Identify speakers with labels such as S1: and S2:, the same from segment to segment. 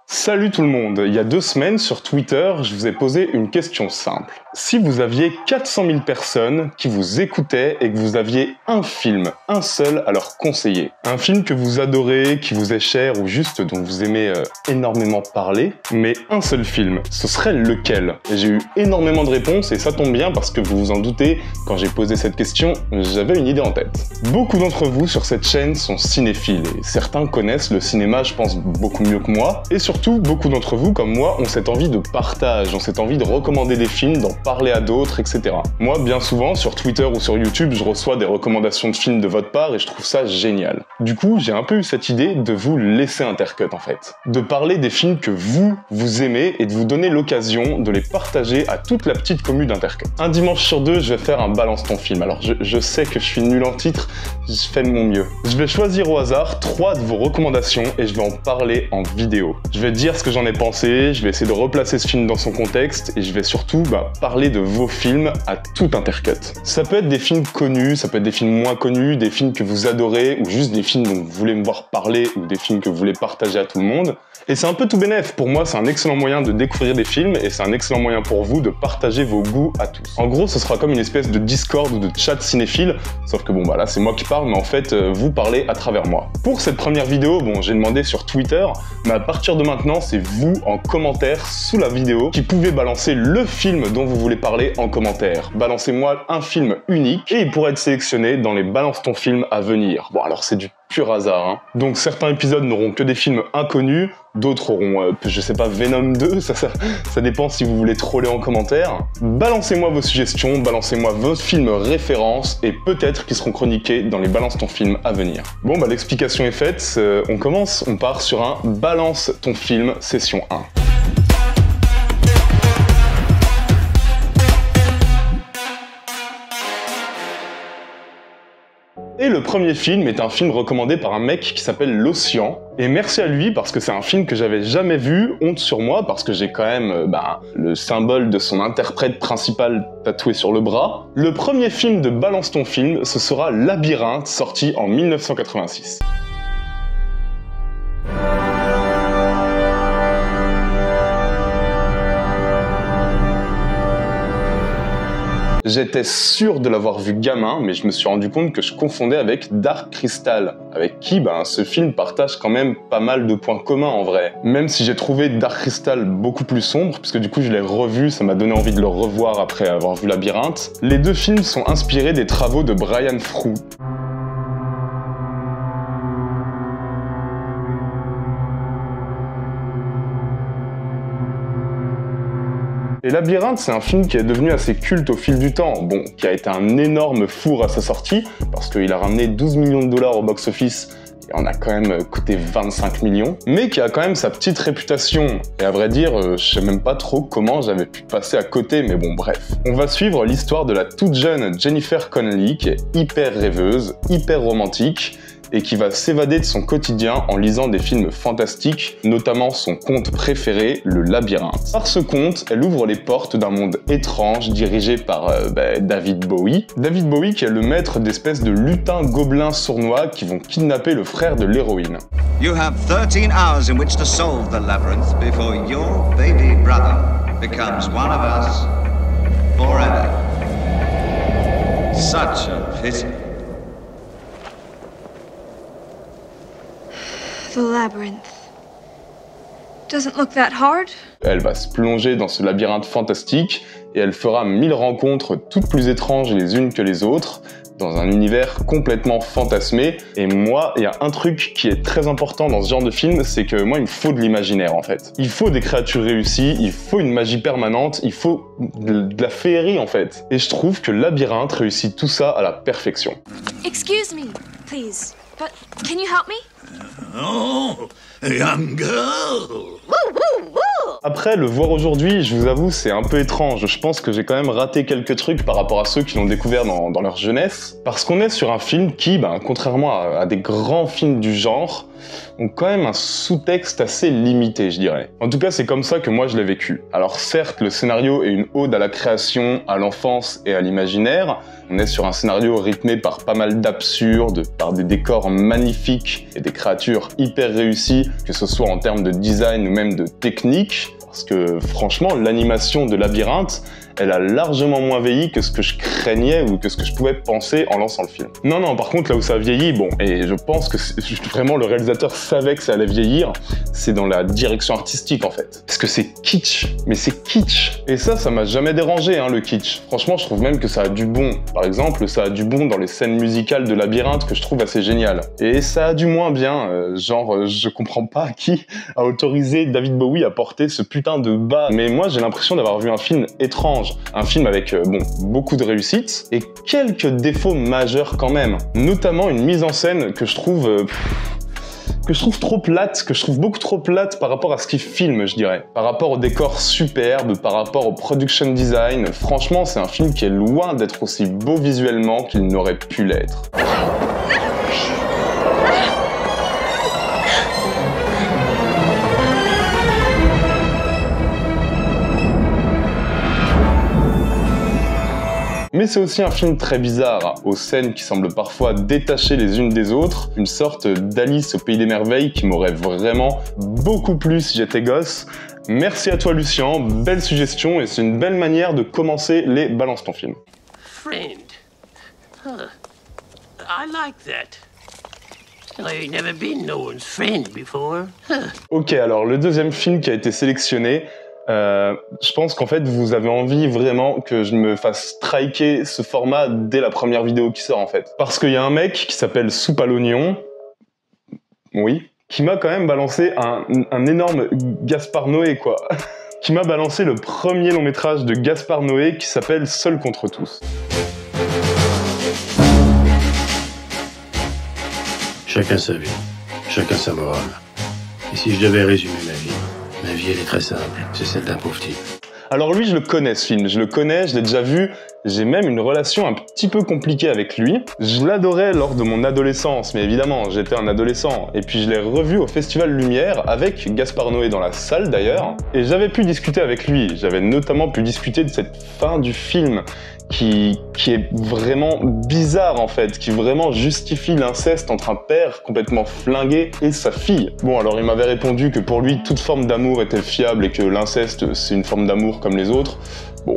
S1: Salut tout le monde, il y a 2 semaines sur Twitter, je vous ai posé une question simple. Si vous aviez 400 000 personnes qui vous écoutaient et que vous aviez un film, un seul à leur conseiller, un film que vous adorez, qui vous est cher ou juste dont vous aimez énormément parler, mais un seul film, ce serait lequel? Et j'ai eu énormément de réponses et ça tombe bien parce que vous vous en doutez, quand j'ai posé cette question, j'avais une idée en tête. Beaucoup d'entre vous sur cette chaîne sont cinéphiles et certains connaissent le cinéma, je pense, beaucoup mieux que moi, et surtout, beaucoup d'entre vous, comme moi, ont cette envie de partage, ont cette envie de recommander des films, d'en parler à d'autres, etc. Moi, bien souvent, sur Twitter ou sur YouTube, je reçois des recommandations de films de votre part et je trouve ça génial. Du coup, j'ai un peu eu cette idée de vous laisser Intercut, en fait. De parler des films que vous aimez et de vous donner l'occasion de les partager à toute la petite commu d'Intercut. Un dimanche sur 2, je vais faire un balance ton film. Alors, je sais que je suis nul en titre, je fais de mon mieux. Je vais choisir au hasard 3 de vos recommandations et je vais en parler en vidéo. Je vais dire ce que j'en ai pensé, je vais essayer de replacer ce film dans son contexte et je vais surtout parler de vos films à tout Intercut. Ça peut être des films connus, ça peut être des films moins connus, des films que vous adorez ou juste des films dont vous voulez me voir parler ou des films que vous voulez partager à tout le monde. Et c'est un peu tout bénef, pour moi c'est un excellent moyen de découvrir des films et c'est un excellent moyen pour vous de partager vos goûts à tous. En gros ce sera comme une espèce de Discord ou de chat cinéphile, sauf que bon là c'est moi qui parle mais en fait vous parlez à travers moi. Pour cette première vidéo, j'ai demandé sur Twitter, mais à partir de maintenant c'est vous en commentaire sous la vidéo qui pouvez balancer le film dont vous voulez parler en commentaire. Balancez-moi un film unique et il pourrait être sélectionné dans les Balance ton film à venir. Bon alors c'est du pur hasard, hein. Donc certains épisodes n'auront que des films inconnus, d'autres auront, je sais pas, Venom 2, ça dépend si vous voulez troller en commentaire. Balancez-moi vos suggestions, balancez-moi vos films références et peut-être qu'ils seront chroniqués dans les Balance ton film à venir. Bon l'explication est faite, on commence, on part sur un Balance ton film session 1. Et le premier film est un film recommandé par un mec qui s'appelle L'Océan. Et merci à lui parce que c'est un film que j'avais jamais vu, honte sur moi parce que j'ai quand même le symbole de son interprète principal tatoué sur le bras. Le premier film de Balance ton film, ce sera Labyrinthe, sorti en 1986. J'étais sûr de l'avoir vu gamin, mais je me suis rendu compte que je confondais avec Dark Crystal, avec qui ce film partage quand même pas mal de points communs en vrai. Même si j'ai trouvé Dark Crystal beaucoup plus sombre, puisque du coup je l'ai revu, ça m'a donné envie de le revoir après avoir vu Labyrinthe. Les 2 films sont inspirés des travaux de Brian Froud. Et Labyrinthe, c'est un film qui est devenu assez culte au fil du temps, qui a été un énorme four à sa sortie, parce qu'il a ramené 12 millions de dollars au box-office, et on a quand même coûté 25 millions, mais qui a quand même sa petite réputation. Et à vrai dire, je sais même pas trop comment j'avais pu passer à côté, mais bon bref. On va suivre l'histoire de la toute jeune Jennifer Connelly, qui est hyper rêveuse, hyper romantique, et qui va s'évader de son quotidien en lisant des films fantastiques, notamment son conte préféré, Le Labyrinthe. Par ce conte, elle ouvre les portes d'un monde étrange dirigé par David Bowie. David Bowie qui est le maître d'espèces de lutins gobelins sournois qui vont kidnapper le frère de l'héroïne.
S2: You have 13 hours in which to solve the labyrinth before your baby brother becomes one of us forever. Such a pity.
S3: The labyrinth. Doesn't look that hard.
S1: Elle va se plonger dans ce labyrinthe fantastique et elle fera 1000 rencontres toutes plus étranges les unes que les autres dans un univers complètement fantasmé. Et moi, il y a un truc qui est très important dans ce genre de film, c'est que moi, il me faut de l'imaginaire en fait. Il faut des créatures réussies, il faut une magie permanente, il faut de la féerie en fait. Et je trouve que Labyrinthe réussit tout ça à la perfection.
S3: Excuse me, please, but can you help me?
S2: Oh, young girl.
S1: Après, le voir aujourd'hui, je vous avoue, c'est un peu étrange. Je pense que j'ai quand même raté quelques trucs par rapport à ceux qui l'ont découvert dans leur jeunesse. Parce qu'on est sur un film qui, contrairement à des grands films du genre, ont quand même un sous-texte assez limité, je dirais. En tout cas, c'est comme ça que moi je l'ai vécu. Alors certes, le scénario est une ode à la création, à l'enfance et à l'imaginaire. On est sur un scénario rythmé par pas mal d'absurdes, par des décors magnifiques et des créatures hyper réussies, que ce soit en termes de design ou même de technique. Parce que franchement, l'animation de Labyrinthe, elle a largement moins vieilli que ce que je craignais ou que ce que je pouvais penser en lançant le film. Non, par contre, là où ça a vieilli, bon, et je pense que vraiment le réalisateur savait que ça allait vieillir, c'est dans la direction artistique en fait. Parce que c'est kitsch, mais c'est kitsch. Et ça m'a jamais dérangé, hein, le kitsch. Franchement, je trouve même que ça a du bon. Par exemple, ça a du bon dans les scènes musicales de Labyrinthe que je trouve assez géniales. Et ça a du moins bien, je comprends pas qui a autorisé David Bowie à porter ce putain de bas. Mais moi, j'ai l'impression d'avoir vu un film étrange. Un film avec beaucoup de réussites et quelques défauts majeurs quand même. Notamment une mise en scène que je trouve trop plate, que je trouve beaucoup trop plate par rapport à ce qu'il filme, je dirais. Par rapport au décor superbe, par rapport au production design. Franchement, c'est un film qui est loin d'être aussi beau visuellement qu'il n'aurait pu l'être. Mais c'est aussi un film très bizarre, aux scènes qui semblent parfois détachées les unes des autres, une sorte d'Alice au pays des merveilles qui m'aurait vraiment beaucoup plu si j'étais gosse. Merci à toi Lucien, belle suggestion et c'est une belle manière de commencer les Balance ton film.
S4: Friend. Huh. I like that. I ain't never been no one's friend before. Huh.
S1: Ok, alors le deuxième film qui a été sélectionné, je pense qu'en fait vous avez envie vraiment que je me fasse striker ce format dès la première vidéo qui sort en fait. Parce qu'il y a un mec qui s'appelle Soupe à l'oignon, oui, qui m'a quand même balancé un énorme Gaspard Noé quoi. Qui m'a balancé le premier long métrage de Gaspard Noé qui s'appelle Seul contre tous.
S5: Chacun sa vie, chacun sa morale. Et si je devais résumer ma vie elle est très simple, c'est celle d'un pauvre type.
S1: Alors lui, je le connais ce film, je le connais, je l'ai déjà vu, j'ai même une relation un petit peu compliquée avec lui. Je l'adorais lors de mon adolescence, mais évidemment, j'étais un adolescent. Et puis je l'ai revu au Festival Lumière, avec Gaspard Noé dans la salle d'ailleurs, et j'avais pu discuter avec lui. J'avais notamment pu discuter de cette fin du film, qui est vraiment bizarre en fait, qui vraiment justifie l'inceste entre un père complètement flingué et sa fille. Bon alors il m'avait répondu que pour lui toute forme d'amour était fiable et que l'inceste c'est une forme d'amour comme les autres. Bon,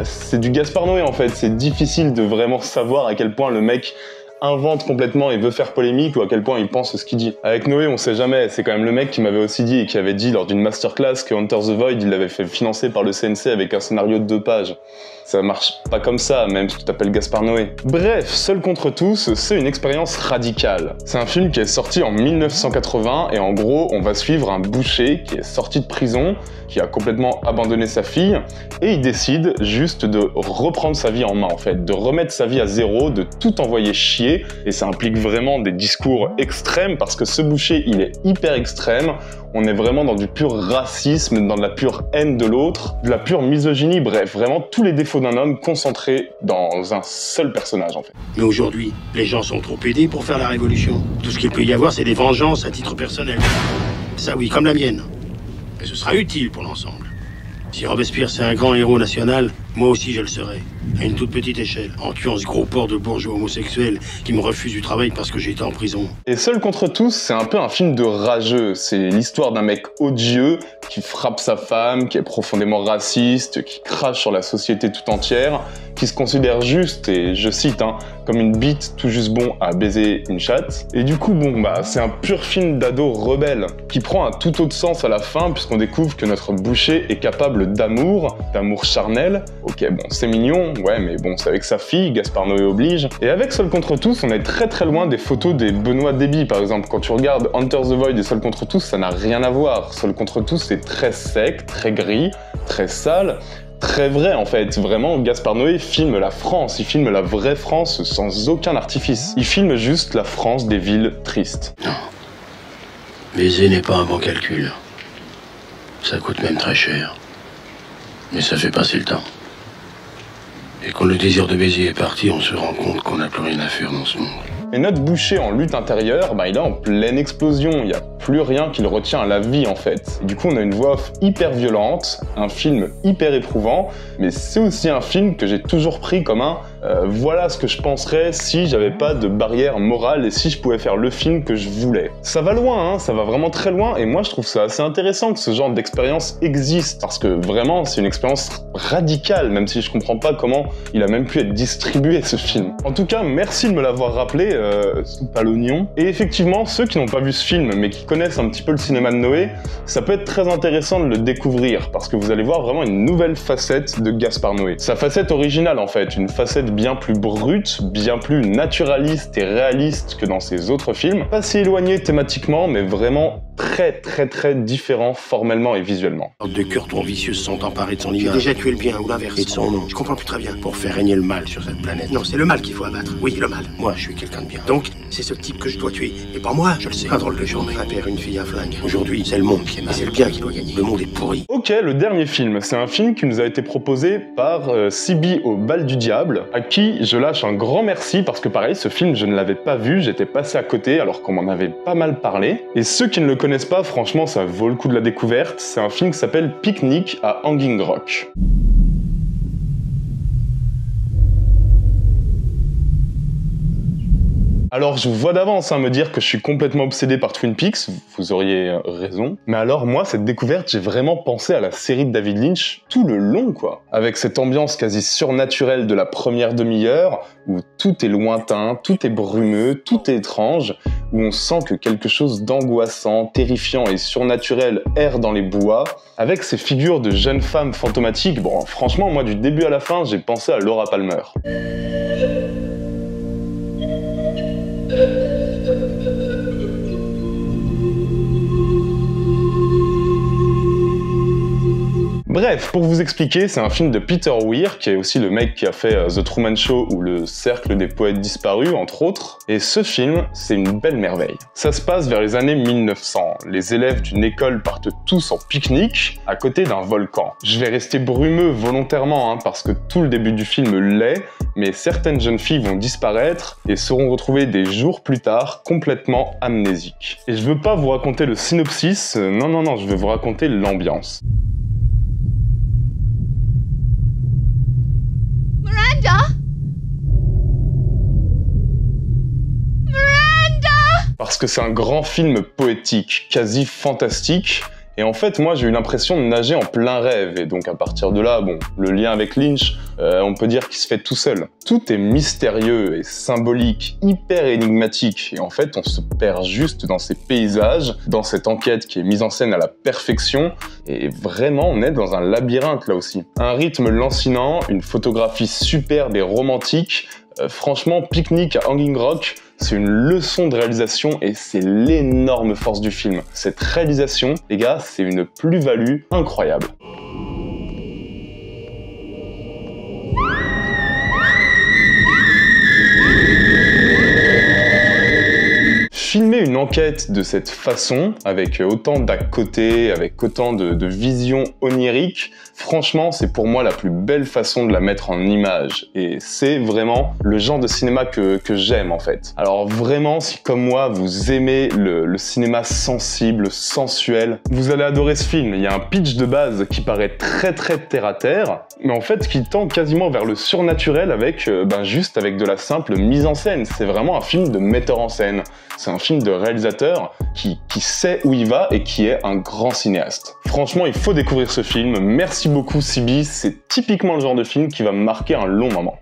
S1: c'est du Gaspard Noé en fait, c'est difficile de vraiment savoir à quel point le mec invente complètement et veut faire polémique ou à quel point il pense ce qu'il dit. Avec Noé, on sait jamais, c'est quand même le mec qui m'avait aussi dit et qui avait dit lors d'une masterclass que Enter the Void, il l'avait fait financer par le CNC avec un scénario de 2 pages. Ça marche pas comme ça, même si tu t'appelles Gaspard Noé. Bref, Seul contre tous, c'est une expérience radicale. C'est un film qui est sorti en 1980 et en gros, on va suivre un boucher qui est sorti de prison, qui a complètement abandonné sa fille et il décide juste de reprendre sa vie en main en fait, de remettre sa vie à zéro, de tout envoyer chier et ça implique vraiment des discours extrêmes parce que ce boucher, il est hyper extrême. On est vraiment dans du pur racisme, dans de la pure haine de l'autre, de la pure misogynie, bref, vraiment tous les défauts d'un homme concentrés dans un seul personnage en fait.
S5: Mais aujourd'hui, les gens sont trop aidés pour faire la révolution. Tout ce qu'il peut y avoir, c'est des vengeances à titre personnel. Ça oui, comme la mienne. Mais ce sera utile pour l'ensemble. Si Robespierre c'est un grand héros national, moi aussi je le serai. À une toute petite échelle, en tuant ce gros porc de bourgeois homosexuel qui me refuse du travail parce que j'ai été en prison.
S1: Et Seul contre tous, c'est un peu un film de rageux. C'est l'histoire d'un mec odieux qui frappe sa femme, qui est profondément raciste, qui crache sur la société tout entière, qui se considère juste, et je cite, comme une bite tout juste bon à baiser une chatte. Et du coup, bon, c'est un pur film d'ado rebelle, qui prend un tout autre sens à la fin, puisqu'on découvre que notre boucher est capable d'amour charnel. Ok, bon, c'est mignon, ouais, mais bon, c'est avec sa fille, Gaspard Noé oblige. Et avec Seul contre tous, on est très très loin des photos des Benoît Déby, par exemple. Quand tu regardes Enter the Void et Seul contre tous, ça n'a rien à voir. Seul contre tous, c'est très sec, très gris, très sale, très vrai en fait. Vraiment, Gaspard Noé filme la France, il filme la vraie France sans aucun artifice. Il filme juste la France des villes tristes.
S5: Non, baiser n'est pas un bon calcul. Ça coûte même très cher. Mais ça fait passer le temps. Et quand le désir de baiser est parti, on se rend compte qu'on n'a plus rien à faire dans ce monde.
S1: Et notre boucher en lutte intérieure, il est en pleine explosion, il n'y a plus rien qui le retient à la vie en fait. Et du coup on a une voix off hyper violente, un film hyper éprouvant, mais c'est aussi un film que j'ai toujours pris comme un voilà ce que je penserais si j'avais pas de barrière morale et si je pouvais faire le film que je voulais. Ça va loin, hein, ça va vraiment très loin, et moi je trouve ça assez intéressant que ce genre d'expérience existe, parce que vraiment c'est une expérience radicale, même si je comprends pas comment il a même pu être distribué ce film. En tout cas, merci de me l'avoir rappelé, soupe à l'oignon. Et effectivement, ceux qui n'ont pas vu ce film, mais qui connaissent un petit peu le cinéma de Noé, ça peut être très intéressant de le découvrir, parce que vous allez voir vraiment une nouvelle facette de Gaspard Noé. Sa facette originale en fait, une facette bien plus brute, bien plus naturaliste et réaliste que dans ses autres films. Pas si éloigné thématiquement, mais vraiment très différent formellement et visuellement.
S5: De cœur ton vicieux se sont emparés de son image. J'ai déjà tué le bien ou l'inverse. Et de son nom. Je comprends plus très bien. Pour faire régner le mal sur cette planète. Non, c'est le mal qu'il faut abattre. Oui, le mal. Moi, je suis quelqu'un de bien. Donc, c'est ce type que je dois tuer. Et pas moi, je le sais. Un drôle de journée. Un père, une fille, un flingue. Aujourd'hui, c'est le monde qui est mal. Et c'est le bien qui doit gagner. Le monde est pourri.
S1: Ok, le dernier film. C'est un film qui nous a été proposé par Sibi au bal du diable, à qui je lâche un grand merci parce que pareil, ce film, je ne l'avais pas vu, j'étais passé à côté alors qu'on m'en avait pas mal parlé. Et ceux qui ne le connaissent pas, franchement, ça vaut le coup de la découverte. C'est un film qui s'appelle Picnic à Hanging Rock. Alors je vous vois d'avance me dire que je suis complètement obsédé par Twin Peaks, vous auriez raison. Mais alors moi, cette découverte, j'ai vraiment pensé à la série de David Lynch tout le long quoi. Avec cette ambiance quasi surnaturelle de la première demi-heure, où tout est lointain, tout est brumeux, tout est étrange, où on sent que quelque chose d'angoissant, terrifiant et surnaturel erre dans les bois, avec ces figures de jeunes femmes fantomatiques. Bon, franchement, moi du début à la fin, j'ai pensé à Laura Palmer. Bref, pour vous expliquer, c'est un film de Peter Weir, qui est aussi le mec qui a fait The Truman Show ou Le Cercle des Poètes Disparus, entre autres. Et ce film, c'est une belle merveille. Ça se passe vers les années 1900. Les élèves d'une école partent tous en pique-nique à côté d'un volcan. Je vais rester brumeux volontairement, parce que tout le début du film l'est, mais certaines jeunes filles vont disparaître et seront retrouvées des jours plus tard complètement amnésiques. Et je veux pas vous raconter le synopsis, non, je vais vous raconter l'ambiance. Parce que c'est un grand film poétique, quasi fantastique, et en fait moi j'ai eu l'impression de nager en plein rêve, et donc à partir de là, bon, le lien avec Lynch, on peut dire qu'il se fait tout seul. Tout est mystérieux et symbolique, hyper énigmatique, et en fait on se perd juste dans ces paysages, dans cette enquête qui est mise en scène à la perfection, et vraiment on est dans un labyrinthe là aussi. Un rythme lancinant, une photographie superbe et romantique, franchement Picnic à Hanging Rock, c'est une leçon de réalisation et c'est l'énorme force du film. Cette réalisation, les gars, c'est une plus-value incroyable. Filmer une enquête de cette façon, avec autant d'à côté, avec autant de visions oniriques, franchement, c'est pour moi la plus belle façon de la mettre en image. Et c'est vraiment le genre de cinéma que j'aime en fait. Alors vraiment, si comme moi, vous aimez le cinéma sensible, sensuel, vous allez adorer ce film. Il y a un pitch de base qui paraît très terre à terre, mais en fait qui tend quasiment vers le surnaturel avec juste avec de la simple mise en scène. C'est vraiment un film de metteur en scène. C'est un film de réalisateur qui sait où il va et qui est un grand cinéaste. Franchement, il faut découvrir ce film. Merci beaucoup Sibi, c'est typiquement le genre de film qui va me marquer un long moment.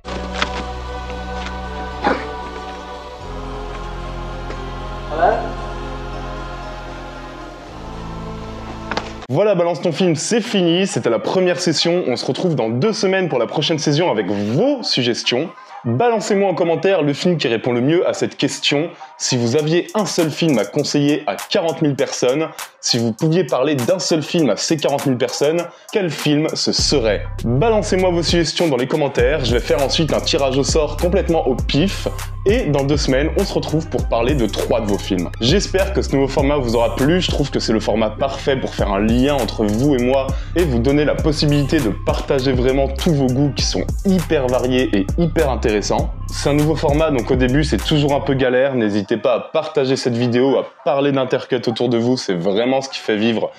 S1: Voilà, Balance ton film, c'est fini, c'était la première session. On se retrouve dans 2 semaines pour la prochaine session avec vos suggestions. Balancez-moi en commentaire le film qui répond le mieux à cette question. Si vous aviez un seul film à conseiller à 40 000 personnes, si vous pouviez parler d'un seul film à ces 40 000 personnes, quel film ce serait? Balancez-moi vos suggestions dans les commentaires, je vais faire ensuite un tirage au sort complètement au pif, et dans 2 semaines, on se retrouve pour parler de 3 de vos films. J'espère que ce nouveau format vous aura plu, je trouve que c'est le format parfait pour faire un lien entre vous et moi, et vous donner la possibilité de partager vraiment tous vos goûts qui sont hyper variés et hyper intéressants. C'est un nouveau format, donc au début c'est toujours un peu galère, n'hésitez pas à partager cette vidéo, à parler d'Intercut autour de vous, c'est vraiment ce qui fait vivre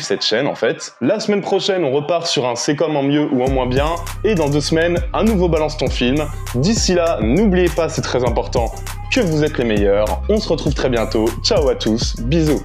S1: cette chaîne en fait. La semaine prochaine, on repart sur un c'est comme en mieux ou en moins bien, et dans 2 semaines, un nouveau Balance ton film. D'ici là, n'oubliez pas, c'est très important, que vous êtes les meilleurs. On se retrouve très bientôt. Ciao à tous, bisous.